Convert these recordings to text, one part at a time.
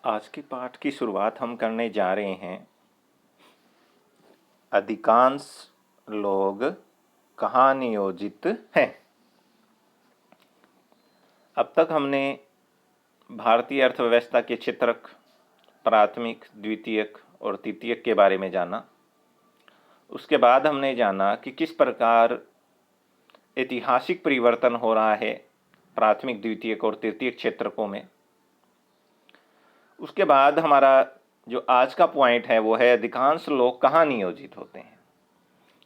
आज के पाठ की शुरुआत हम करने जा रहे हैं। अधिकांश लोग कहाँ नियोजित हैं। अब तक हमने भारतीय अर्थव्यवस्था के क्षेत्रक, प्राथमिक, द्वितीयक और तृतीयक के बारे में जाना। उसके बाद हमने जाना कि किस प्रकार ऐतिहासिक परिवर्तन हो रहा है प्राथमिक, द्वितीयक और तृतीयक क्षेत्रकों में। उसके बाद हमारा जो आज का पॉइंट है वो है अधिकांश लोग कहाँ नियोजित होते हैं,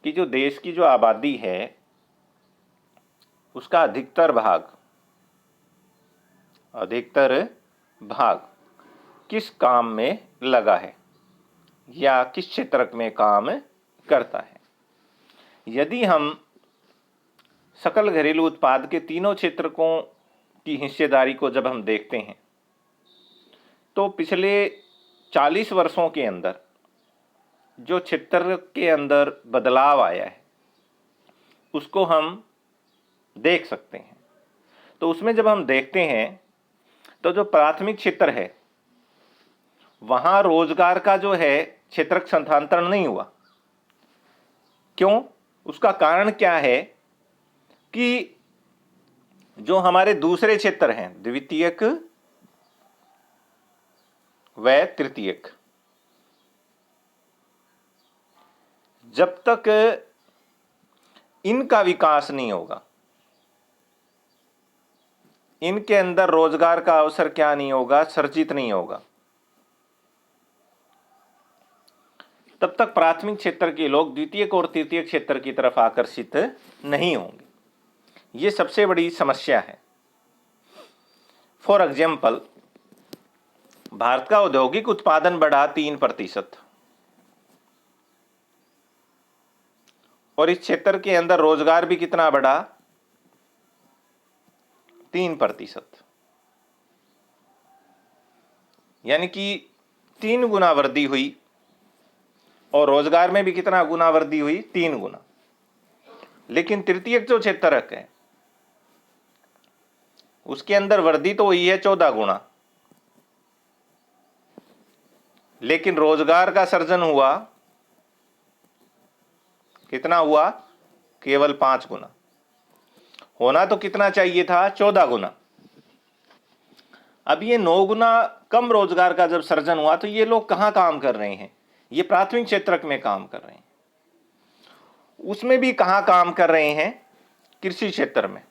कि जो देश की जो आबादी है उसका अधिकतर भाग किस काम में लगा है या किस क्षेत्र में काम करता है। यदि हम सकल घरेलू उत्पाद के तीनों क्षेत्रकों की हिस्सेदारी को जब हम देखते हैं तो पिछले 40 वर्षों के अंदर जो क्षेत्र के अंदर बदलाव आया है उसको हम देख सकते हैं। तो उसमें जब हम देखते हैं तो जो प्राथमिक क्षेत्र है वहाँ रोजगार का जो है क्षेत्रक स्थानांतरण नहीं हुआ। क्यों? उसका कारण क्या है कि जो हमारे दूसरे क्षेत्र हैं द्वितीयक व तृतीयक, जब तक इनका विकास नहीं होगा, इनके अंदर रोजगार का अवसर क्या नहीं होगा, सृजित नहीं होगा, तब तक प्राथमिक क्षेत्र के लोग द्वितीयक और तृतीयक क्षेत्र की तरफ आकर्षित नहीं होंगे। ये सबसे बड़ी समस्या है। फॉर एग्जाम्पल, भारत का औद्योगिक उत्पादन बढ़ा 3% और इस क्षेत्र के अंदर रोजगार भी कितना बढ़ा? 3%, यानी कि 3 गुना वृद्धि हुई। और रोजगार में भी कितना गुना वृद्धि हुई? 3 गुना। लेकिन तृतीयक जो क्षेत्र है उसके अंदर वृद्धि तो हुई है 14 गुना, लेकिन रोजगार का सृजन हुआ कितना हुआ? केवल 5 गुना। होना तो कितना चाहिए था? 14 गुना। अब ये 9 गुना कम रोजगार का जब सृजन हुआ तो ये लोग कहां काम कर रहे हैं? ये प्राथमिक क्षेत्र में काम कर रहे हैं। उसमें भी कहां काम कर रहे हैं? कृषि क्षेत्र में।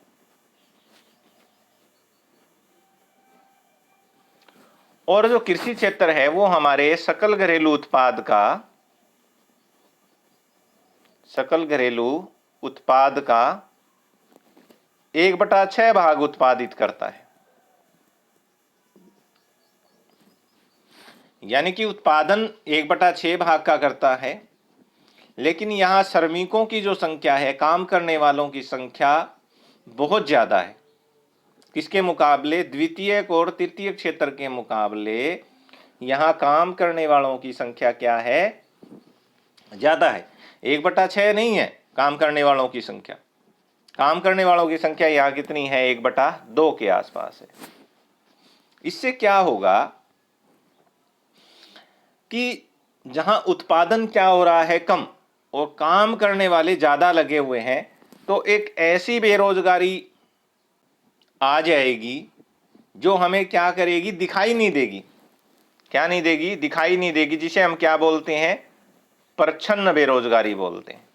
और जो कृषि क्षेत्र है वो हमारे सकल घरेलू उत्पाद का 1/6 भाग उत्पादित करता है। यानी कि उत्पादन 1/6 भाग का करता है, लेकिन यहां श्रमिकों की जो संख्या है, काम करने वालों की संख्या बहुत ज्यादा है। किसके मुकाबले? द्वितीयक और तृतीयक क्षेत्र के मुकाबले यहां काम करने वालों की संख्या क्या है? ज्यादा है। 1/6 नहीं है काम करने वालों की संख्या। काम करने वालों की संख्या यहां कितनी है? 1/2 के आसपास है। इससे क्या होगा कि जहां उत्पादन क्या हो रहा है? कम, और काम करने वाले ज्यादा लगे हुए हैं, तो एक ऐसी बेरोजगारी आ जाएगी जो हमें क्या करेगी? दिखाई नहीं देगी। क्या नहीं देगी? दिखाई नहीं देगी, जिसे हम क्या बोलते हैं? प्रच्छन्न बेरोजगारी बोलते हैं।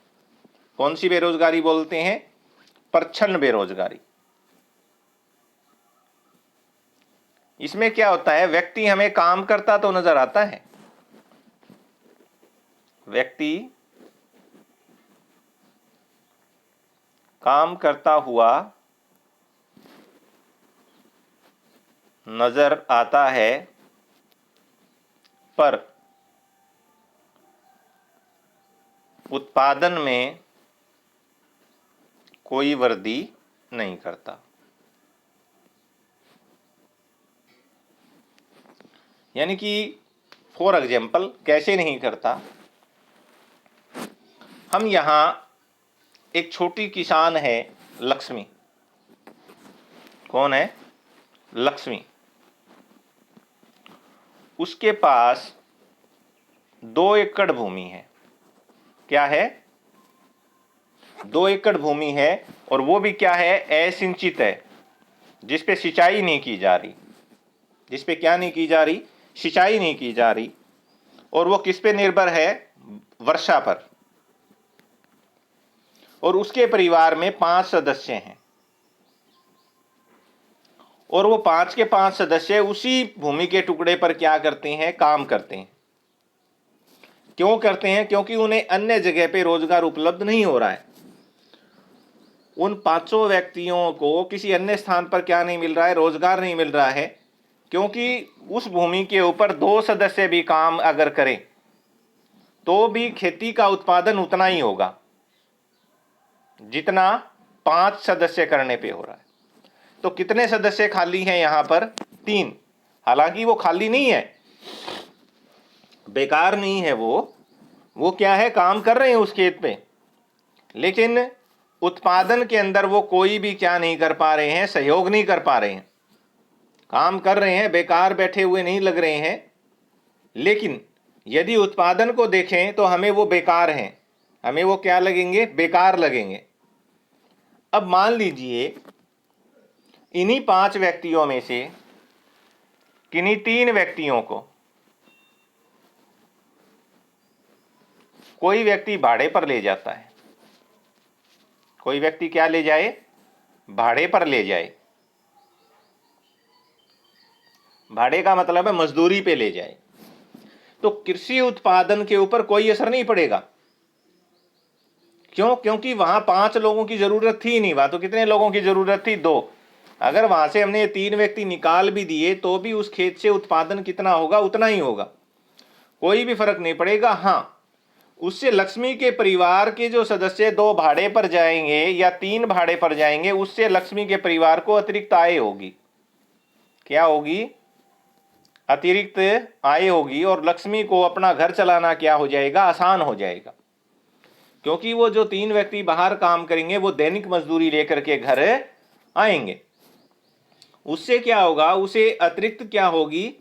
कौन सी बेरोजगारी बोलते हैं? प्रच्छन्न बेरोजगारी। इसमें क्या होता है? व्यक्ति हमें काम करता तो नजर आता है, व्यक्ति काम करता हुआ नजर आता है, पर उत्पादन में कोई वृद्धि नहीं करता। यानी कि फॉर एग्जाम्पल, कैसे नहीं करता? हम यहां एक छोटी किसान है, लक्ष्मी। कौन है? लक्ष्मी। उसके पास 2 एकड़ भूमि है। क्या है? 2 एकड़ भूमि है, और वो भी क्या है? असिंचित है, जिस पे सिंचाई नहीं की जा रही। जिस पे क्या नहीं की जा रही? सिंचाई नहीं की जा रही। और वो किस पे निर्भर है? वर्षा पर। और उसके परिवार में 5 सदस्य हैं, और वो 5 के 5 सदस्य उसी भूमि के टुकड़े पर क्या करते हैं? काम करते हैं। क्यों करते हैं? क्योंकि उन्हें अन्य जगह पे रोजगार उपलब्ध नहीं हो रहा है। उन 500 व्यक्तियों को किसी अन्य स्थान पर क्या नहीं मिल रहा है? रोजगार नहीं मिल रहा है, क्योंकि उस भूमि के ऊपर 2 सदस्य भी काम अगर करें तो भी खेती का उत्पादन उतना ही होगा जितना 5 सदस्य करने पे हो रहा है। तो कितने सदस्य खाली हैं यहां पर? 3। हालांकि वो खाली नहीं है, बेकार नहीं है, वो क्या है? काम कर रहे हैं उस खेत पे, लेकिन उत्पादन के अंदर वो कोई भी क्या नहीं कर पा रहे हैं? सहयोग नहीं कर पा रहे हैं। काम कर रहे हैं, बेकार बैठे हुए नहीं लग रहे हैं, लेकिन यदि उत्पादन को देखें तो हमें वो बेकार हैं, हमें वो क्या लगेंगे? बेकार लगेंगे। अब मान लीजिए इन्हीं 5 व्यक्तियों में से किन्हीं 3 व्यक्तियों को कोई व्यक्ति भाड़े पर ले जाता है। कोई व्यक्ति क्या ले जाए? भाड़े पर ले जाए। भाड़े का मतलब है मजदूरी पे ले जाए। तो कृषि उत्पादन के ऊपर कोई असर नहीं पड़ेगा। क्यों? क्योंकि वहां 5 लोगों की जरूरत थी नहीं। वहां तो कितने लोगों की जरूरत थी? 2। अगर वहां से हमने ये 3 व्यक्ति निकाल भी दिए तो भी उस खेत से उत्पादन कितना होगा? उतना ही होगा, कोई भी फर्क नहीं पड़ेगा। हाँ, उससे लक्ष्मी के परिवार के जो सदस्य 2 भाड़े पर जाएंगे या 3 भाड़े पर जाएंगे, उससे लक्ष्मी के परिवार को अतिरिक्त आय होगी। क्या होगी? अतिरिक्त आय होगी। और लक्ष्मी को अपना घर चलाना क्या हो जाएगा? आसान हो जाएगा, क्योंकि वो जो 3 व्यक्ति बाहर काम करेंगे वो दैनिक मजदूरी लेकर के घर आएंगे। उससे क्या होगा? उसे अतिरिक्त क्या होगी?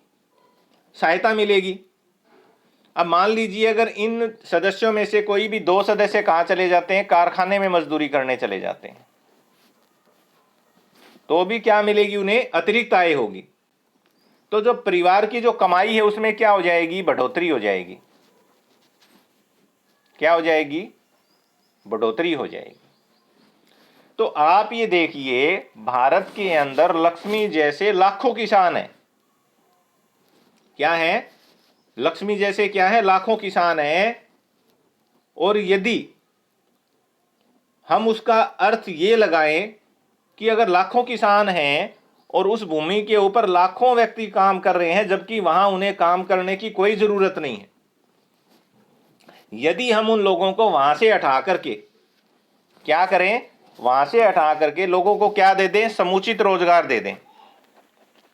सहायता मिलेगी। अब मान लीजिए अगर इन सदस्यों में से कोई भी 2 सदस्य कहां चले जाते हैं? कारखाने में मजदूरी करने चले जाते हैं, तो भी क्या मिलेगी? उन्हें अतिरिक्त आय होगी। तो जो परिवार की जो कमाई है उसमें क्या हो जाएगी? बढ़ोतरी हो जाएगी। क्या हो जाएगी? बढ़ोतरी हो जाएगी। तो आप ये देखिए, भारत के अंदर लक्ष्मी जैसे लाखों किसान हैं। क्या है? लक्ष्मी जैसे क्या है? लाखों किसान हैं। और यदि हम उसका अर्थ ये लगाएं कि अगर लाखों किसान हैं और उस भूमि के ऊपर लाखों व्यक्ति काम कर रहे हैं, जबकि वहां उन्हें काम करने की कोई जरूरत नहीं है, यदि हम उन लोगों को वहां से हटा करके क्या करें? वहां से हटा करके लोगों को क्या दे दें? समुचित रोजगार दे दें।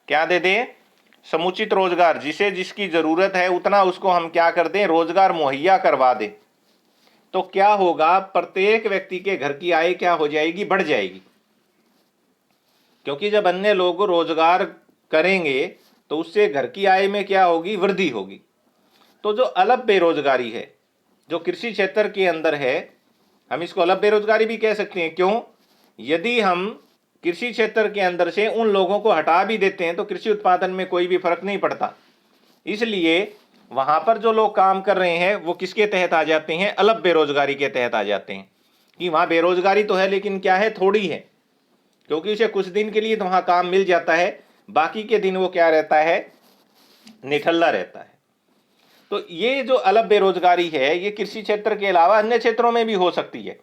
क्या दे दें? समुचित रोजगार। जिसे जिसकी जरूरत है उतना उसको हम क्या कर दें? रोजगार मुहैया करवा दें। तो क्या होगा? प्रत्येक व्यक्ति के घर की आय क्या हो जाएगी? बढ़ जाएगी। क्योंकि जब अन्य लोग रोजगार करेंगे तो उससे घर की आय में क्या होगी? वृद्धि होगी। तो जो अलग बेरोजगारी है, जो कृषि क्षेत्र के अंदर है, हम इसको अलग बेरोजगारी भी कह सकते हैं। क्यों? यदि हम कृषि क्षेत्र के अंदर से उन लोगों को हटा भी देते हैं तो कृषि उत्पादन में कोई भी फर्क नहीं पड़ता। इसलिए वहां पर जो लोग काम कर रहे हैं वो किसके तहत आ जाते हैं? अलग बेरोजगारी के तहत आ जाते हैं। कि वहां बेरोजगारी तो है, लेकिन क्या है? थोड़ी है, क्योंकि उसे कुछ दिन के लिए तो वहां काम मिल जाता है, बाकी के दिन वो क्या रहता है? निठल्ला रहता है। तो ये जो अलग बेरोजगारी है, ये कृषि क्षेत्र के अलावा अन्य क्षेत्रों में भी हो सकती है।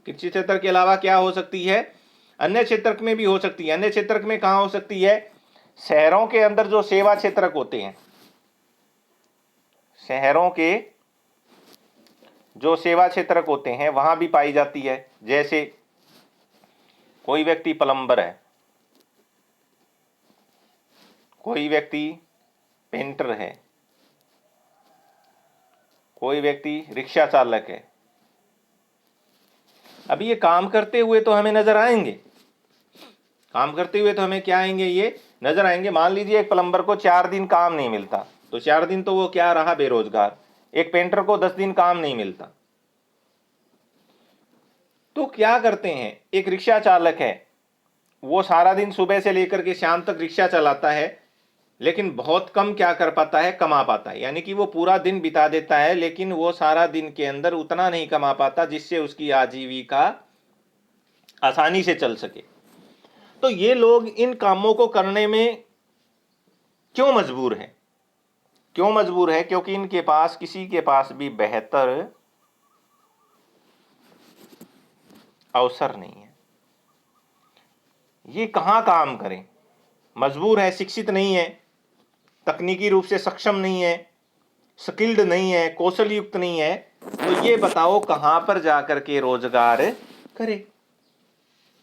कृषि क्षेत्र के अलावा क्या हो सकती है? अन्य क्षेत्र में भी हो सकती है। अन्य क्षेत्र में कहां हो सकती है? शहरों के अंदर जो सेवा क्षेत्र होते हैं, शहरों के जो सेवा क्षेत्र होते हैं वहां भी पाई जाती है। जैसे कोई व्यक्ति प्लम्बर है, कोई व्यक्ति पेंटर है, कोई व्यक्ति रिक्शा चालक है। अभी ये काम करते हुए तो हमें नजर आएंगे, काम करते हुए तो हमें क्या आएंगे? ये नजर आएंगे। मान लीजिए एक प्लम्बर को 4 दिन काम नहीं मिलता, तो 4 दिन तो वो क्या रहा, बेरोजगार। एक पेंटर को 10 दिन काम नहीं मिलता, तो क्या करते हैं, एक रिक्शा चालक है, वो सारा दिन सुबह से लेकर के शाम तक रिक्शा चलाता है, लेकिन बहुत कम क्या कर पाता है, कमा पाता है। यानी कि वो पूरा दिन बिता देता है, लेकिन वो सारा दिन के अंदर उतना नहीं कमा पाता जिससे उसकी आजीविका आसानी से चल सके। तो ये लोग इन कामों को करने में क्यों मजबूर हैं? क्यों मजबूर है? क्योंकि इनके पास, किसी के पास भी बेहतर अवसर नहीं है। ये कहां काम करें? मजबूर है, शिक्षित नहीं है, तकनीकी रूप से सक्षम नहीं है, स्किल्ड नहीं है, कौशल युक्त नहीं है, तो ये बताओ कहां पर जाकर के रोजगार करे?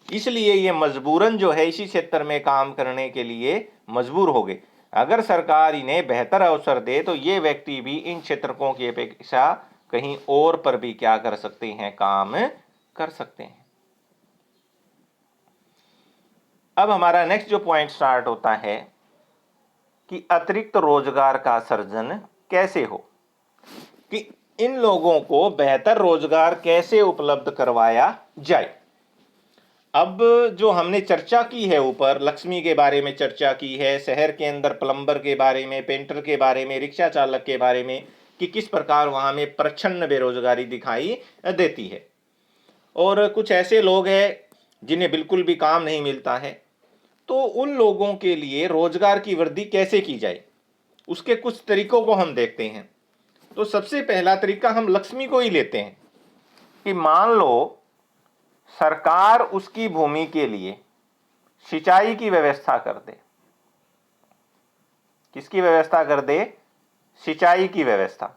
इसलिए ये मजबूरन जो है इसी क्षेत्र में काम करने के लिए मजबूर हो गए। अगर सरकार इन्हें बेहतर अवसर दे तो ये व्यक्ति भी इन क्षेत्रों की अपेक्षा कहीं और पर भी क्या कर सकते हैं, काम कर सकते हैं। अब हमारा नेक्स्ट जो पॉइंट स्टार्ट होता है कि अतिरिक्त रोजगार का सर्जन कैसे हो, कि इन लोगों को बेहतर रोजगार कैसे उपलब्ध करवाया जाए। अब जो हमने चर्चा की है, ऊपर लक्ष्मी के बारे में चर्चा की है, शहर के अंदर प्लम्बर के बारे में, पेंटर के बारे में, रिक्शा चालक के बारे में, कि किस प्रकार वहां में प्रच्छन्न बेरोजगारी दिखाई देती है। और कुछ ऐसे लोग हैं जिन्हें बिल्कुल भी काम नहीं मिलता है, तो उन लोगों के लिए रोजगार की वृद्धि कैसे की जाए, उसके कुछ तरीकों को हम देखते हैं। तो सबसे पहला तरीका हम लक्ष्मी को ही लेते हैं कि मान लो सरकार उसकी भूमि के लिए सिंचाई की व्यवस्था कर दे। किसकी व्यवस्था कर दे? सिंचाई की व्यवस्था।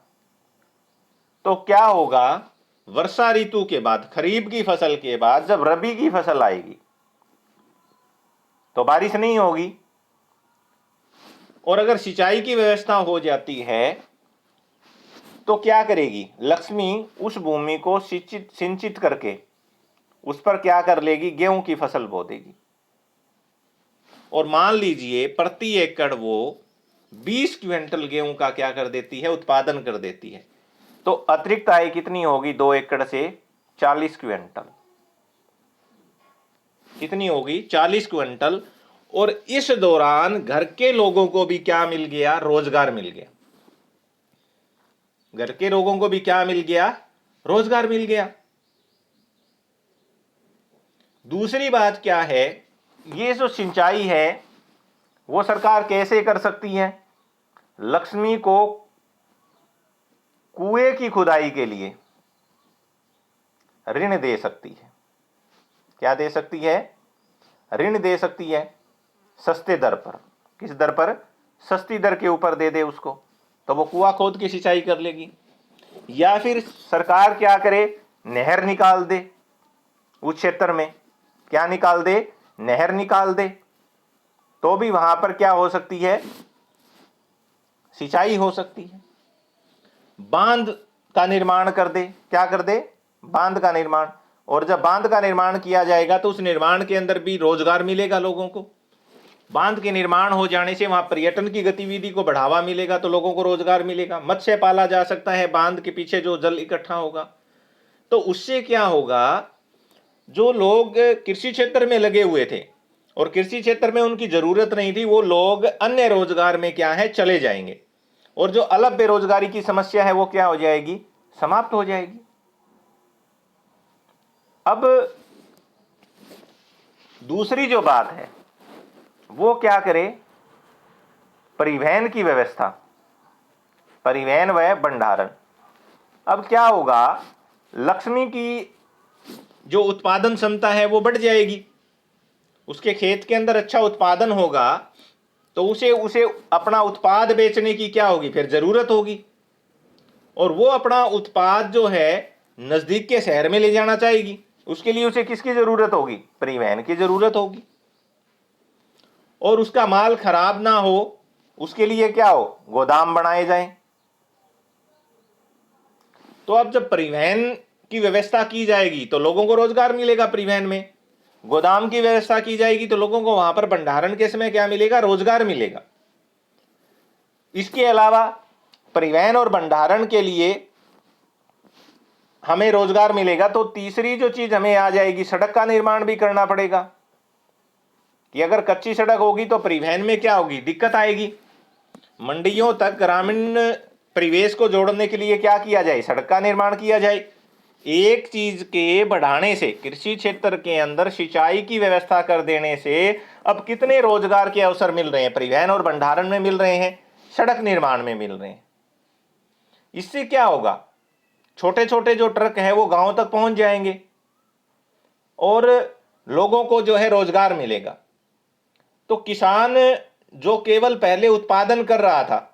तो क्या होगा, वर्षा ऋतु के बाद, खरीफ की फसल के बाद जब रबी की फसल आएगी तो बारिश नहीं होगी, और अगर सिंचाई की व्यवस्था हो जाती है तो क्या करेगी लक्ष्मी, उस भूमि को सिंचित करके उस पर क्या कर लेगी, गेहूं की फसल बो देगी। और मान लीजिए प्रति एकड़ वो 20 क्विंटल गेहूं का क्या कर देती है, उत्पादन कर देती है, तो अतिरिक्त आय कितनी होगी, 2 एकड़ से 40 क्विंटल। कितनी होगी? 40 क्विंटल। और इस दौरान घर के लोगों को भी क्या मिल गया, रोजगार मिल गया। घर के लोगों को भी क्या मिल गया, रोजगार मिल गया। दूसरी बात क्या है, ये जो सिंचाई है वो सरकार कैसे कर सकती है? लक्ष्मी को कुएं की खुदाई के लिए ऋण दे सकती है। क्या दे सकती है? ऋण दे सकती है, सस्ते दर पर। किस दर पर? सस्ती दर के ऊपर दे दे उसको, तो वो कुआं खोद के सिंचाई कर लेगी। या फिर सरकार क्या करे, नहर निकाल दे उस क्षेत्र में। क्या निकाल दे? नहर निकाल दे, तो भी वहां पर क्या हो सकती है, सिंचाई हो सकती है। बांध का निर्माण कर दे। क्या कर दे? बांध का निर्माण। और जब बांध का निर्माण किया जाएगा तो उस निर्माण के अंदर भी रोजगार मिलेगा लोगों को। बांध के निर्माण हो जाने से वहां पर्यटन की गतिविधि को बढ़ावा मिलेगा, तो लोगों को रोजगार मिलेगा। मत्स्य पाला जा सकता है बांध के पीछे जो जल इकट्ठा होगा, तो उससे क्या होगा, जो लोग कृषि क्षेत्र में लगे हुए थे और कृषि क्षेत्र में उनकी जरूरत नहीं थी, वो लोग अन्य रोजगार में क्या है, चले जाएंगे। और जो अलग बेरोजगारी की समस्या है वो क्या हो जाएगी, समाप्त हो जाएगी। अब दूसरी जो बात है वो क्या करे, परिवहन की व्यवस्था, परिवहन व भंडारण। अब क्या होगा, लक्ष्मी की जो उत्पादन क्षमता है वो बढ़ जाएगी, उसके खेत के अंदर अच्छा उत्पादन होगा, तो उसे उसे अपना उत्पाद बेचने की क्या होगी, फिर जरूरत होगी। और वो अपना उत्पाद जो है नजदीक के शहर में ले जाना चाहेगी, उसके लिए उसे किसकी जरूरत होगी, परिवहन की जरूरत होगी। और उसका माल खराब ना हो उसके लिए क्या हो, गोदाम बनाए जाएं। तो अब जब परिवहन की व्यवस्था की जाएगी तो लोगों को रोजगार मिलेगा परिवहन में, गोदाम की व्यवस्था की जाएगी तो लोगों को वहां पर भंडारण के समय क्या मिलेगा, रोजगार मिलेगा। इसके अलावा परिवहन और भंडारण के लिए हमें रोजगार मिलेगा, तो तीसरी जो चीज हमें आ जाएगी, सड़क का निर्माण भी करना पड़ेगा कि अगर कच्ची सड़क होगी तो परिवहन में क्या होगी, दिक्कत आएगी। मंडियों तक ग्रामीण परिवेश को जोड़ने के लिए क्या किया जाए, सड़क का निर्माण किया जाए। एक चीज के बढ़ाने से, कृषि क्षेत्र के अंदर सिंचाई की व्यवस्था कर देने से अब कितने रोजगार के अवसर मिल रहे हैं, परिवहन और भंडारण में मिल रहे हैं, सड़क निर्माण में मिल रहे हैं। इससे क्या होगा, छोटे छोटे जो ट्रक हैं वो गांव तक पहुंच जाएंगे और लोगों को जो है रोजगार मिलेगा। तो किसान जो केवल पहले उत्पादन कर रहा था,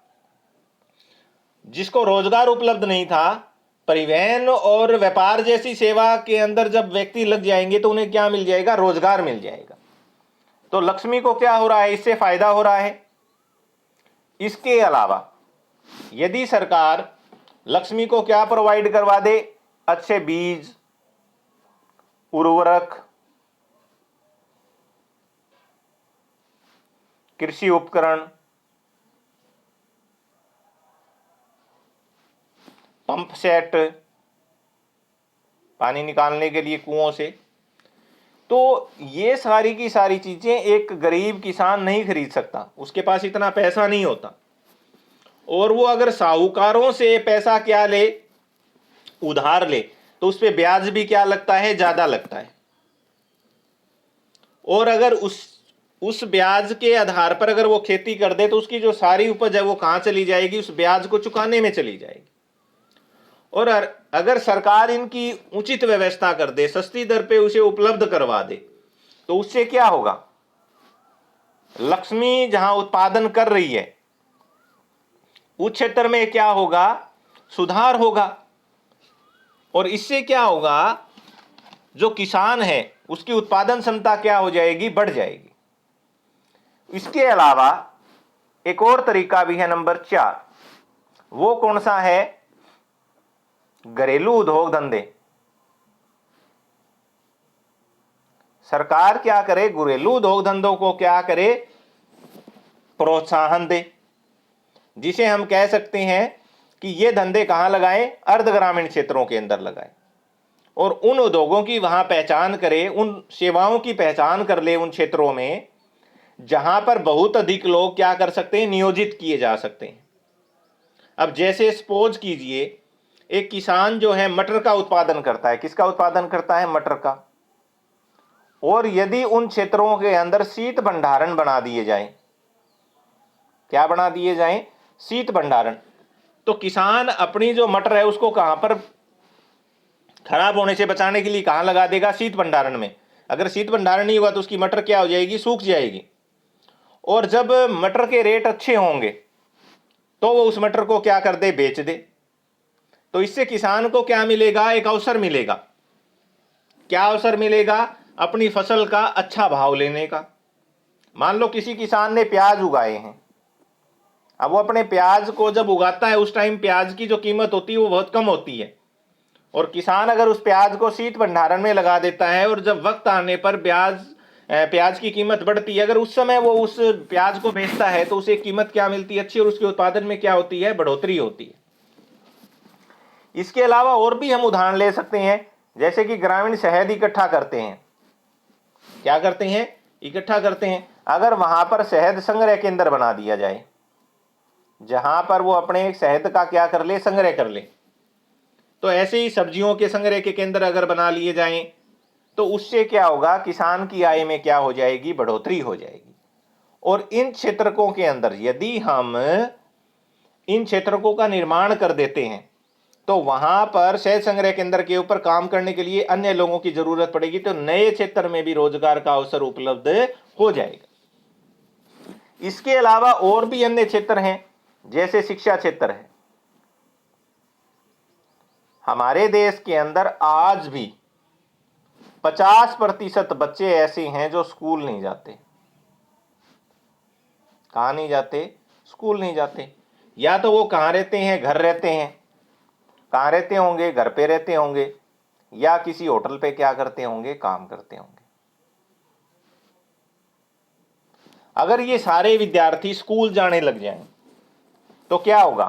जिसको रोजगार उपलब्ध नहीं था, परिवहन और व्यापार जैसी सेवा के अंदर जब व्यक्ति लग जाएंगे तो उन्हें क्या मिल जाएगा, रोजगार मिल जाएगा। तो लक्ष्मी को क्या हो रहा है, इससे फायदा हो रहा है। इसके अलावा यदि सरकार लक्ष्मी को क्या प्रोवाइड करवा दे, अच्छे बीज, उर्वरक, कृषि उपकरण, पंप सेट, पानी निकालने के लिए कुओं से, तो ये सारी की सारी चीजें एक गरीब किसान नहीं खरीद सकता, उसके पास इतना पैसा नहीं होता। और वो अगर साहूकारों से पैसा क्या ले, उधार ले, तो उस पर ब्याज भी क्या लगता है, ज्यादा लगता है। और अगर उस ब्याज के आधार पर अगर वो खेती कर दे तो उसकी जो सारी उपज है वो कहां चली जाएगी, उस ब्याज को चुकाने में चली जाएगी। और अगर सरकार इनकी उचित व्यवस्था कर दे, सस्ती दर पे उसे उपलब्ध करवा दे, तो उससे क्या होगा, लक्ष्मी जहां उत्पादन कर रही है उस क्षेत्र में क्या होगा, सुधार होगा। और इससे क्या होगा, जो किसान है उसकी उत्पादन क्षमता क्या हो जाएगी, बढ़ जाएगी। इसके अलावा एक और तरीका भी है, नंबर 4। वो कौन सा है, घरेलू उद्योग धंधे। सरकार क्या करे, घरेलू उद्योग धंधों को क्या करे, प्रोत्साहन दे, जिसे हम कह सकते हैं कि ये धंधे कहां लगाएं, अर्ध ग्रामीण क्षेत्रों के अंदर लगाएं। और उन उद्योगों की वहां पहचान करे, उन सेवाओं की पहचान कर ले उन क्षेत्रों में जहां पर बहुत अधिक लोग क्या कर सकते हैं, नियोजित किए जा सकते हैं। अब जैसे सपोज कीजिए एक किसान जो है मटर का उत्पादन करता है, किसका उत्पादन करता है, मटर का। और यदि उन क्षेत्रों के अंदर शीत भंडारण बना दिए जाएं, क्या बना दिए जाएं, शीत भंडारण, तो किसान अपनी जो मटर है उसको कहां पर खराब होने से बचाने के लिए कहां लगा देगा, शीत भंडारण में। अगर शीत भंडारण नहीं हुआ तो उसकी मटर क्या हो जाएगी, सूख जाएगी। और जब मटर के रेट अच्छे होंगे तो वो उस मटर को क्या कर दे, बेच दे। तो इससे किसान को क्या मिलेगा, एक अवसर मिलेगा। क्या अवसर मिलेगा, अपनी फसल का अच्छा भाव लेने का। मान लो किसी किसान ने प्याज उगाए हैं, अब वो अपने प्याज को जब उगाता है उस टाइम प्याज की जो कीमत होती है वो बहुत कम होती है। और किसान अगर उस प्याज को शीत भंडारण में लगा देता है और जब वक्त आने पर प्याज की कीमत बढ़ती है, अगर उस समय वो उस प्याज को बेचता है तो उसे कीमत क्या मिलती है, अच्छी, और उसके उत्पादन में क्या होती है, बढ़ोतरी होती है। इसके अलावा और भी हम उदाहरण ले सकते हैं, जैसे कि ग्रामीण शहद इकट्ठा करते हैं। क्या करते हैं, इकट्ठा करते हैं। अगर वहां पर शहद संग्रह केंद्र बना दिया जाए, जहां पर वो अपने शहद का क्या कर ले, संग्रह कर ले, तो ऐसे ही सब्जियों के संग्रह के केंद्र अगर बना लिए जाएं तो उससे क्या होगा, किसान की आय में क्या हो जाएगी, बढ़ोतरी हो जाएगी। और इन क्षेत्रकों के अंदर यदि हम इन क्षेत्रकों का निर्माण कर देते हैं तो वहां पर शहद संग्रह केंद्र के ऊपर काम करने के लिए अन्य लोगों की जरूरत पड़ेगी, तो नए क्षेत्र में भी रोजगार का अवसर उपलब्ध हो जाएगा। इसके अलावा और भी अन्य क्षेत्र हैं, जैसे शिक्षा क्षेत्र है। हमारे देश के अंदर आज भी 50% बच्चे ऐसे हैं जो स्कूल नहीं जाते। कहां नहीं जाते, स्कूल नहीं जाते। या तो वो कहां रहते हैं, घर रहते हैं, कहां रहते होंगे, घर पे रहते होंगे, या किसी होटल पे क्या करते होंगे, काम करते होंगे। अगर ये सारे विद्यार्थी स्कूल जाने लग जाएं तो क्या होगा?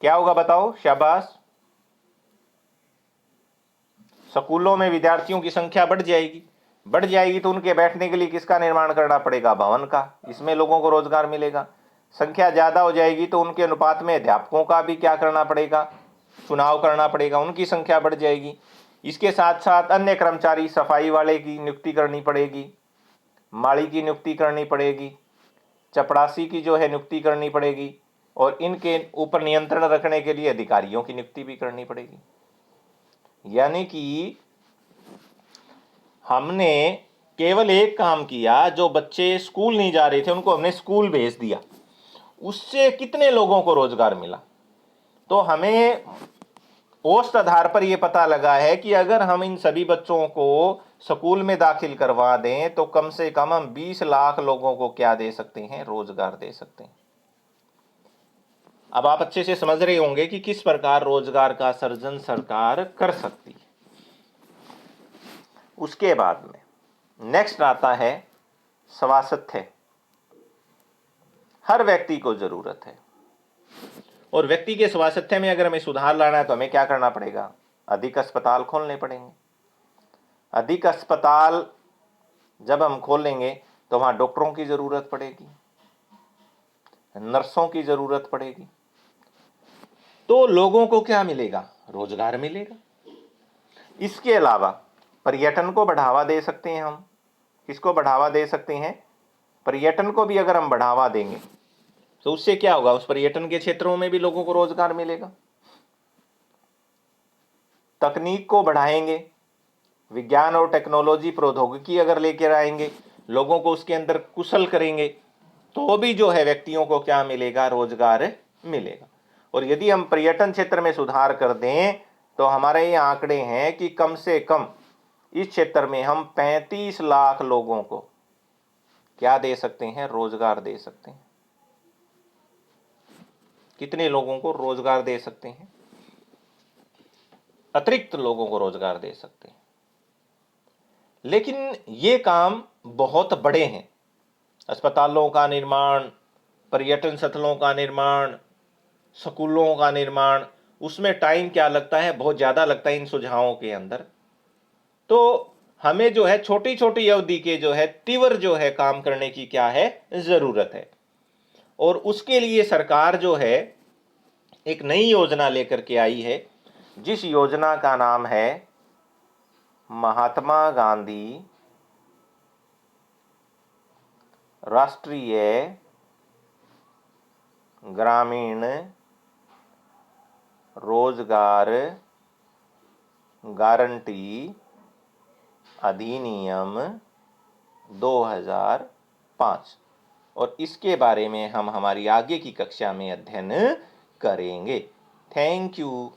क्या होगा बताओ, शाबाश। स्कूलों में विद्यार्थियों की संख्या बढ़ जाएगी। बढ़ जाएगी तो उनके बैठने के लिए किसका निर्माण करना पड़ेगा? भवन का। इसमें लोगों को रोजगार मिलेगा। संख्या ज्यादा हो जाएगी तो उनके अनुपात में अध्यापकों का भी क्या करना पड़ेगा? चुनाव करना पड़ेगा, उनकी संख्या बढ़ जाएगी। इसके साथ साथ अन्य कर्मचारी, सफाई वाले की नियुक्ति करनी पड़ेगी, माली की नियुक्ति करनी पड़ेगी, चपरासी की जो है नियुक्ति करनी पड़ेगी, और इनके ऊपर नियंत्रण रखने के लिए अधिकारियों की नियुक्ति भी करनी पड़ेगी। यानी कि हमने केवल एक काम किया, जो बच्चे स्कूल नहीं जा रहे थे उनको हमने स्कूल भेज दिया, उससे कितने लोगों को रोजगार मिला? तो हमें औसत आधार पर यह पता लगा है कि अगर हम इन सभी बच्चों को स्कूल में दाखिल करवा दें तो कम से कम हम 20 लाख लोगों को क्या दे सकते हैं? रोजगार दे सकते हैं। अब आप अच्छे से समझ रहे होंगे कि किस प्रकार रोजगार का सृजन सरकार कर सकती है। उसके बाद में नेक्स्ट आता है स्वास्थ्य। हर व्यक्ति को जरूरत है, और व्यक्ति के स्वास्थ्य में अगर हमें सुधार लाना है तो हमें क्या करना पड़ेगा? अधिक अस्पताल खोलने पड़ेंगे। अधिक अस्पताल जब हम खोलेंगे तो वहां डॉक्टरों की जरूरत पड़ेगी, नर्सों की जरूरत पड़ेगी, तो लोगों को क्या मिलेगा? रोजगार मिलेगा। इसके अलावा पर्यटन को बढ़ावा दे सकते हैं हम। किसको बढ़ावा दे सकते हैं? पर्यटन को भी अगर हम बढ़ावा देंगे तो उससे क्या होगा? उस पर्यटन के क्षेत्रों में भी लोगों को रोजगार मिलेगा। तकनीक को बढ़ाएंगे, विज्ञान और टेक्नोलॉजी, प्रौद्योगिकी अगर लेकर आएंगे, लोगों को उसके अंदर कुशल करेंगे, तो भी जो है व्यक्तियों को क्या मिलेगा? रोजगार मिलेगा। और यदि हम पर्यटन क्षेत्र में सुधार कर दें तो हमारे ये आंकड़े हैं कि कम से कम इस क्षेत्र में हम 35 लाख लोगों को क्या दे सकते हैं? रोजगार दे सकते हैं। कितने लोगों को रोजगार दे सकते हैं? अतिरिक्त लोगों को रोजगार दे सकते हैं। लेकिन ये काम बहुत बड़े हैं। अस्पतालों का निर्माण, पर्यटन स्थलों का निर्माण, स्कूलों का निर्माण, उसमें टाइम क्या लगता है? बहुत ज्यादा लगता है इन सुझावों के अंदर। तो हमें जो है छोटी छोटी अवधि के जो है तीव्र जो है काम करने की क्या है? जरूरत है। और उसके लिए सरकार जो है एक नई योजना लेकर के आई है, जिस योजना का नाम है महात्मा गांधी राष्ट्रीय ग्रामीण रोजगार गारंटी अधिनियम 2005। और इसके बारे में हम हमारी आगे की कक्षा में अध्ययन करेंगे। Thank you.